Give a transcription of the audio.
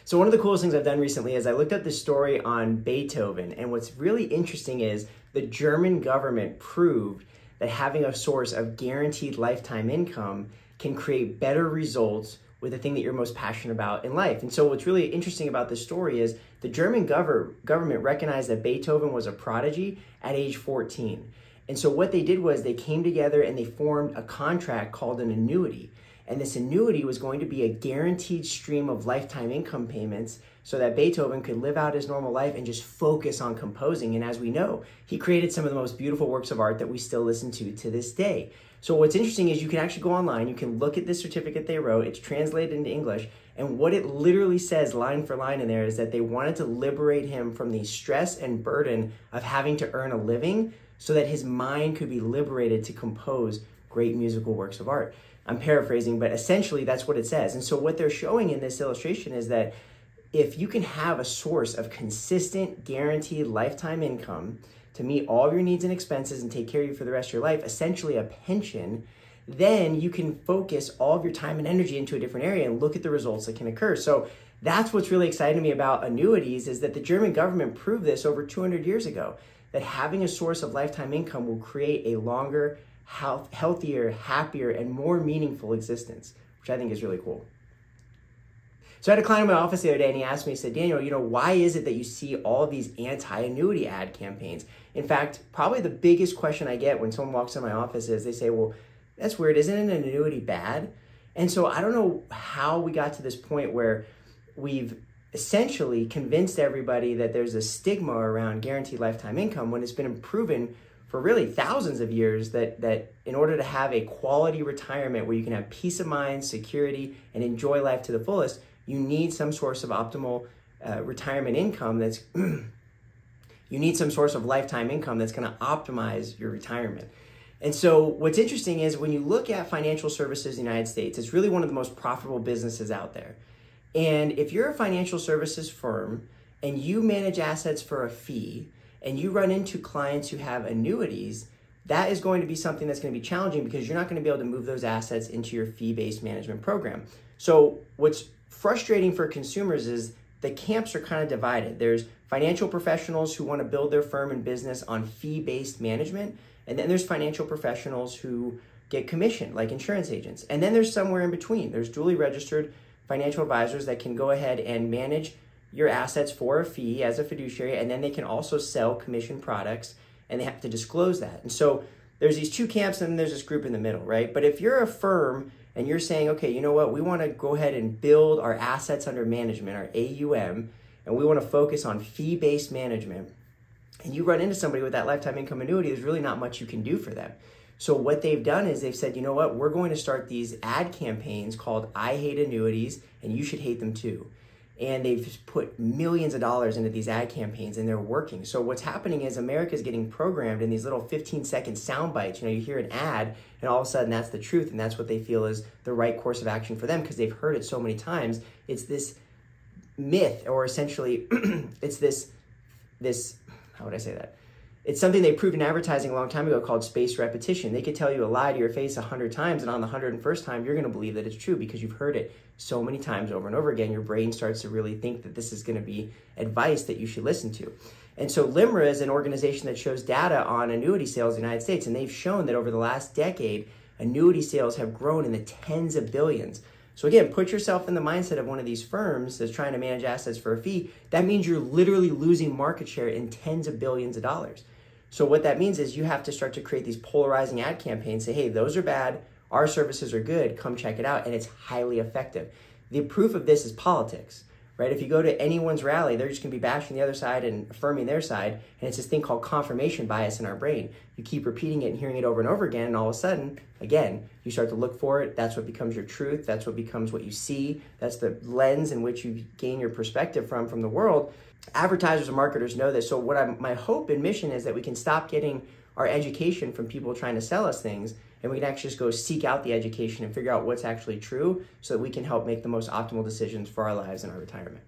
So one of the coolest things I've done recently is I looked up this story on Beethoven, and what's really interesting is the German government proved that having a source of guaranteed lifetime income can create better results with the thing that you're most passionate about in life. And so what's really interesting about this story is the German government recognized that Beethoven was a prodigy at age 14. And so what they did was they came together and they formed a contract called an annuity. And this annuity was going to be a guaranteed stream of lifetime income payments so that Beethoven could live out his normal life and just focus on composing. And as we know, he created some of the most beautiful works of art that we still listen to this day. So what's interesting is you can actually go online, you can look at this certificate they wrote, it's translated into English, and what it literally says line for line in there is that they wanted to liberate him from the stress and burden of having to earn a living so that his mind could be liberated to compose great musical works of art. I'm paraphrasing, but essentially that's what it says. And so what they're showing in this illustration is that if you can have a source of consistent, guaranteed lifetime income to meet all of your needs and expenses and take care of you for the rest of your life, essentially a pension, then you can focus all of your time and energy into a different area and look at the results that can occur. So that's what's really exciting to me about annuities is that the German government proved this over 200 years ago, that having a source of lifetime income will create a longer, healthier, happier, and more meaningful existence, which I think is really cool. So I had a client in my office the other day and he asked me, he said, Daniel, why is it that you see all these anti-annuity ad campaigns? In fact, probably the biggest question I get when someone walks in my office is they say, well, that's weird, isn't an annuity bad? And so I don't know how we got to this point where we've essentially convinced everybody that there's a stigma around guaranteed lifetime income when it's been proven for really thousands of years that in order to have a quality retirement where you can have peace of mind, security, and enjoy life to the fullest, you need some source of optimal retirement income that's, you need some source of lifetime income that's gonna optimize your retirement. And so what's interesting is when you look at financial services in the United States, it's really one of the most profitable businesses out there. And if you're a financial services firm and you manage assets for a fee and you run into clients who have annuities, that is going to be something that's going to be challenging because you're not going to be able to move those assets into your fee-based management program. So what's frustrating for consumers is the camps are kind of divided. There's financial professionals who want to build their firm and business on fee-based management, and then there's financial professionals who get commission, like insurance agents. And then there's somewhere in between. There's duly registered financial advisors that can go ahead and manage your assets for a fee as a fiduciary, and then they can also sell commission products, and they have to disclose that. And so there's these two camps, and then there's this group in the middle, right? But if you're a firm and you're saying, okay, you know what, we want to go ahead and build our assets under management, our AUM, and we want to focus on fee-based management, and you run into somebody with that lifetime income annuity, there's really not much you can do for them. So what they've done is they've said, you know what, we're going to start these ad campaigns called I Hate Annuities, and you should hate them too. And they've just put millions of dollars into these ad campaigns and they're working. So what's happening is America's getting programmed in these little 15-second sound bites. You hear an ad and all of a sudden that's the truth and that's what they feel is the right course of action for them because they've heard it so many times. It's this myth, or essentially it's this, how would I say that? It's something they proved in advertising a long time ago called spaced repetition. They could tell you a lie to your face 100 times, and on the 101st time, you're going to believe that it's true because you've heard it so many times over and over again. Your brain starts to really think that this is going to be advice that you should listen to. And so LIMRA is an organization that shows data on annuity sales in the United States, and they've shown that over the last decade, annuity sales have grown in the tens of billions. So again, put yourself in the mindset of one of these firms that's trying to manage assets for a fee. That means you're literally losing market share in tens of billions of dollars. So what that means is you have to start to create these polarizing ad campaigns, say, hey, those are bad, our services are good, come check it out, and it's highly effective. The proof of this is politics, right? If you go to anyone's rally, they're just gonna be bashing the other side and affirming their side, and it's this thing called confirmation bias in our brain. You keep repeating it and hearing it over and over again, and all of a sudden, again, you start to look for it, that's what becomes your truth, that's what becomes what you see, that's the lens in which you gain your perspective from the world. Advertisers and marketers know this, so my hope and mission is that we can stop getting our education from people trying to sell us things, and we can actually just go seek out the education and figure out what's actually true so that we can help make the most optimal decisions for our lives and our retirement.